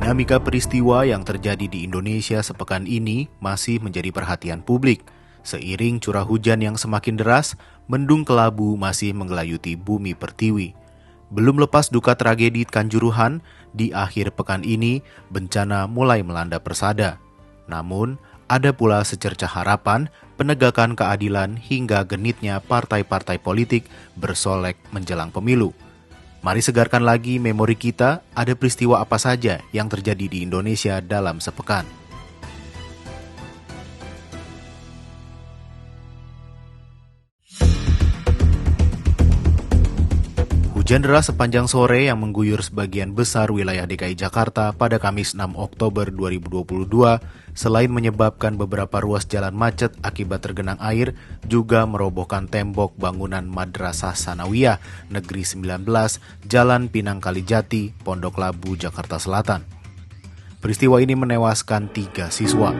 Dinamika peristiwa yang terjadi di Indonesia sepekan ini masih menjadi perhatian publik. Seiring curah hujan yang semakin deras, mendung kelabu masih menggelayuti bumi pertiwi. Belum lepas duka tragedi Kanjuruhan, di akhir pekan ini bencana mulai melanda Persada. Namun, ada pula secercah harapan, penegakan keadilan hingga genitnya partai-partai politik bersolek menjelang pemilu. Mari segarkan lagi memori kita, ada peristiwa apa saja yang terjadi di Indonesia dalam sepekan. Hujan deras sepanjang sore yang mengguyur sebagian besar wilayah DKI Jakarta pada Kamis 6 Oktober 2022, selain menyebabkan beberapa ruas jalan macet akibat tergenang air, juga merobohkan tembok bangunan Madrasah Sanawiyah Negeri 19, Jalan Pinang Kalijati, Pondok Labu, Jakarta Selatan. Peristiwa ini menewaskan 3 siswa.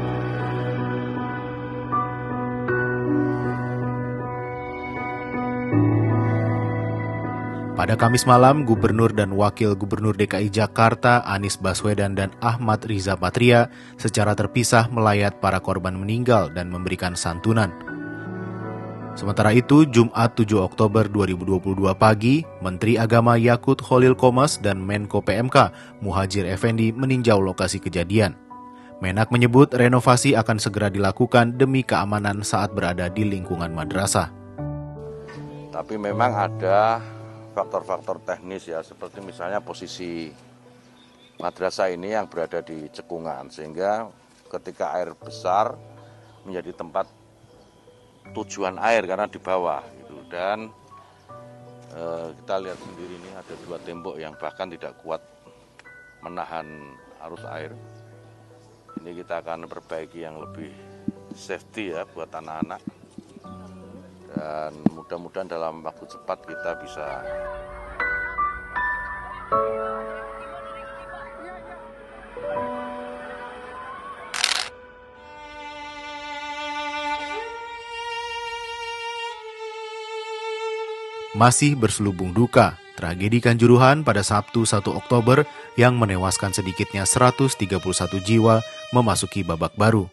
Pada Kamis malam, Gubernur dan Wakil Gubernur DKI Jakarta Anies Baswedan dan Ahmad Riza Patria secara terpisah melayat para korban meninggal dan memberikan santunan. Sementara itu, Jumat 7 Oktober 2022 pagi, Menteri Agama Yakut Khalil Qomas dan Menko PMK Muhadjir Effendi meninjau lokasi kejadian. Menak menyebut renovasi akan segera dilakukan demi keamanan saat berada di lingkungan madrasah. Tapi memang ada faktor-faktor teknis ya, seperti misalnya posisi madrasah ini yang berada di cekungan, sehingga ketika air besar menjadi tempat tujuan air karena di bawah gitu. Dan kita lihat sendiri ini ada 2 tembok yang bahkan tidak kuat menahan arus air. Ini kita akan perbaiki yang lebih safety ya buat anak-anak. Dan mudah-mudahan dalam waktu cepat kita bisa masih berselubung duka, tragedi Kanjuruhan pada Sabtu 1 Oktober yang menewaskan sedikitnya 131 jiwa memasuki babak baru.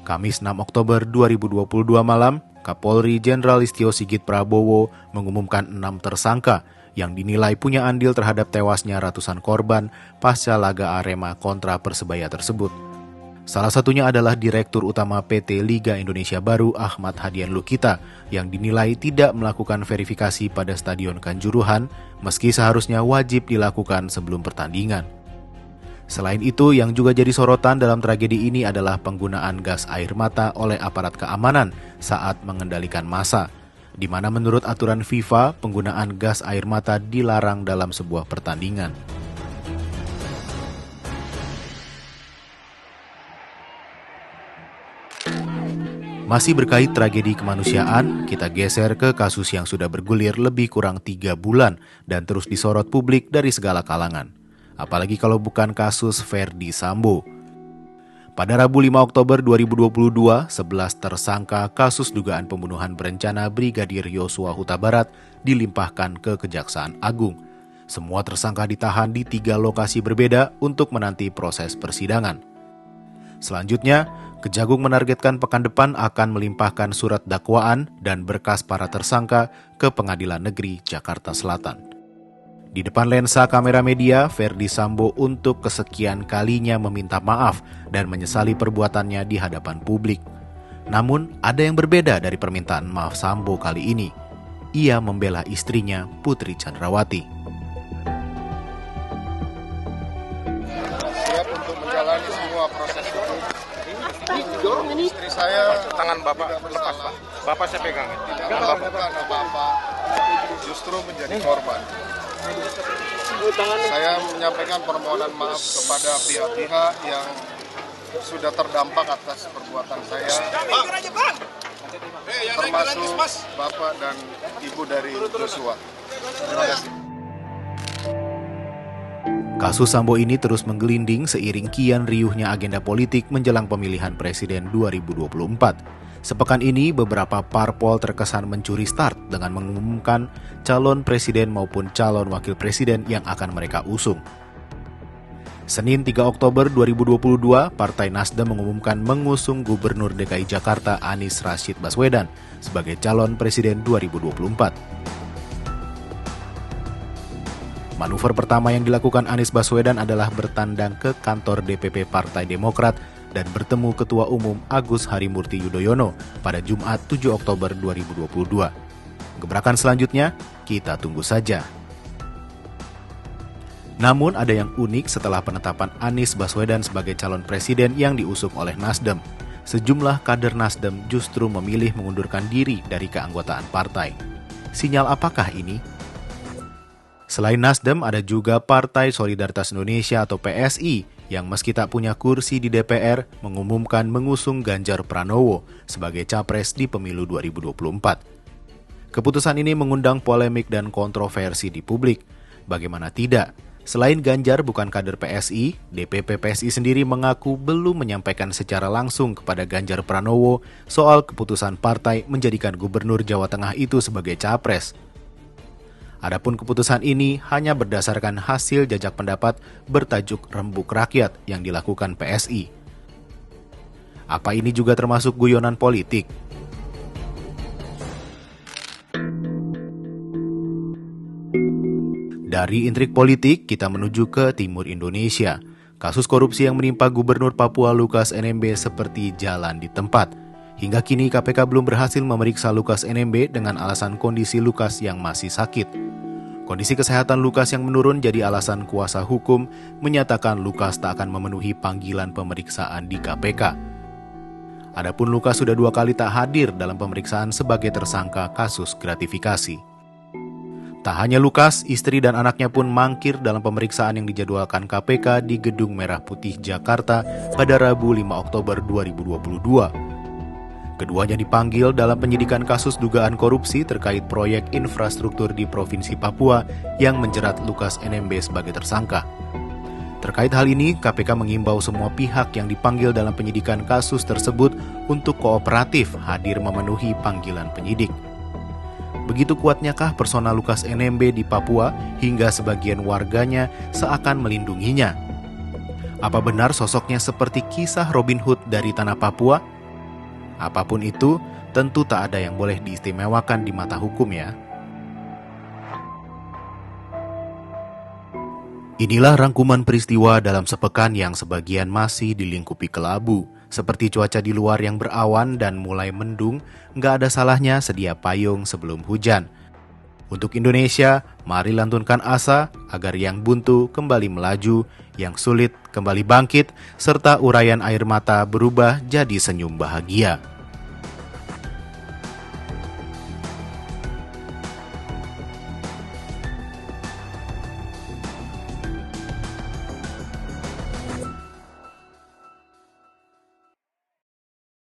Kamis 6 Oktober 2022 malam, Kapolri Jenderal Listio Sigit Prabowo mengumumkan 6 tersangka yang dinilai punya andil terhadap tewasnya ratusan korban pasca laga Arema kontra Persebaya tersebut. Salah satunya adalah Direktur Utama PT Liga Indonesia Baru Ahmad Hadian Lukita yang dinilai tidak melakukan verifikasi pada Stadion Kanjuruhan meski seharusnya wajib dilakukan sebelum pertandingan. Selain itu, yang juga jadi sorotan dalam tragedi ini adalah penggunaan gas air mata oleh aparat keamanan saat mengendalikan massa, di mana menurut aturan FIFA, penggunaan gas air mata dilarang dalam sebuah pertandingan. Masih berkait tragedi kemanusiaan, kita geser ke kasus yang sudah bergulir lebih kurang 3 bulan dan terus disorot publik dari segala kalangan. Apalagi kalau bukan kasus Ferdy Sambo. Pada Rabu 5 Oktober 2022, 11 tersangka kasus dugaan pembunuhan berencana Brigadir Yosua Huta Barat dilimpahkan ke Kejaksaan Agung. Semua tersangka ditahan di 3 lokasi berbeda untuk menanti proses persidangan. Selanjutnya, Kejagung menargetkan pekan depan akan melimpahkan surat dakwaan dan berkas para tersangka ke Pengadilan Negeri Jakarta Selatan. Di depan lensa kamera media, Ferdy Sambo untuk kesekian kalinya meminta maaf dan menyesali perbuatannya di hadapan publik. Namun, ada yang berbeda dari permintaan maaf Sambo kali ini. Ia membela istrinya, Putri Chandrawati. Siap untuk menjalani semua proses hukum. Istri saya tangan Bapak lepas, Pak. Bapak saya pegang. tidak melakukan apa-apa, justru menjadi korban. Saya menyampaikan permohonan maaf kepada pihak-pihak yang sudah terdampak atas perbuatan saya, termasuk Bapak dan Ibu dari Joshua. Terima kasih. Kasus Sambo ini terus menggelinding seiring kian riuhnya agenda politik menjelang pemilihan presiden 2024. Sepekan ini, beberapa parpol terkesan mencuri start dengan mengumumkan calon presiden maupun calon wakil presiden yang akan mereka usung. Senin 3 Oktober 2022, Partai Nasdem mengumumkan mengusung Gubernur DKI Jakarta Anies Rashid Baswedan sebagai calon presiden 2024. Manuver pertama yang dilakukan Anies Baswedan adalah bertandang ke kantor DPP Partai Demokrat dan bertemu Ketua Umum Agus Harimurti Yudhoyono pada Jumat 7 Oktober 2022. Gebrakan selanjutnya, kita tunggu saja. Namun ada yang unik setelah penetapan Anies Baswedan sebagai calon presiden yang diusung oleh Nasdem. Sejumlah kader Nasdem justru memilih mengundurkan diri dari keanggotaan partai. Sinyal apakah ini? Selain Nasdem, ada juga Partai Solidaritas Indonesia atau PSI yang meski tak punya kursi di DPR, mengumumkan mengusung Ganjar Pranowo sebagai capres di pemilu 2024. Keputusan ini mengundang polemik dan kontroversi di publik. Bagaimana tidak? Selain Ganjar bukan kader PSI, DPP PSI sendiri mengaku belum menyampaikan secara langsung kepada Ganjar Pranowo soal keputusan partai menjadikan Gubernur Jawa Tengah itu sebagai capres. Adapun keputusan ini hanya berdasarkan hasil jajak pendapat bertajuk Rembuk Rakyat yang dilakukan PSI. Apa ini juga termasuk guyonan politik? Dari intrik politik, kita menuju ke timur Indonesia. Kasus korupsi yang menimpa Gubernur Papua Lukas NMB seperti jalan di tempat. Hingga kini KPK belum berhasil memeriksa Lukas NMB dengan alasan kondisi Lukas yang masih sakit. Kondisi kesehatan Lukas yang menurun jadi alasan kuasa hukum menyatakan Lukas tak akan memenuhi panggilan pemeriksaan di KPK. Adapun Lukas sudah 2 kali tak hadir dalam pemeriksaan sebagai tersangka kasus gratifikasi. Tak hanya Lukas, istri dan anaknya pun mangkir dalam pemeriksaan yang dijadwalkan KPK di Gedung Merah Putih Jakarta pada Rabu 5 Oktober 2022. Keduanya dipanggil dalam penyidikan kasus dugaan korupsi terkait proyek infrastruktur di Provinsi Papua yang menjerat Lukas NMB sebagai tersangka. Terkait hal ini, KPK mengimbau semua pihak yang dipanggil dalam penyidikan kasus tersebut untuk kooperatif hadir memenuhi panggilan penyidik. Begitu kuatnyakah persona Lukas NMB di Papua hingga sebagian warganya seakan melindunginya? Apa benar sosoknya seperti kisah Robin Hood dari tanah Papua? Apapun itu, tentu tak ada yang boleh diistimewakan di mata hukum ya. Inilah rangkuman peristiwa dalam sepekan yang sebagian masih dilingkupi kelabu. Seperti cuaca di luar yang berawan dan mulai mendung, nggak ada salahnya sedia payung sebelum hujan. Untuk Indonesia, mari lantunkan asa agar yang buntu kembali melaju, yang sulit kembali bangkit, serta uraian air mata berubah jadi senyum bahagia.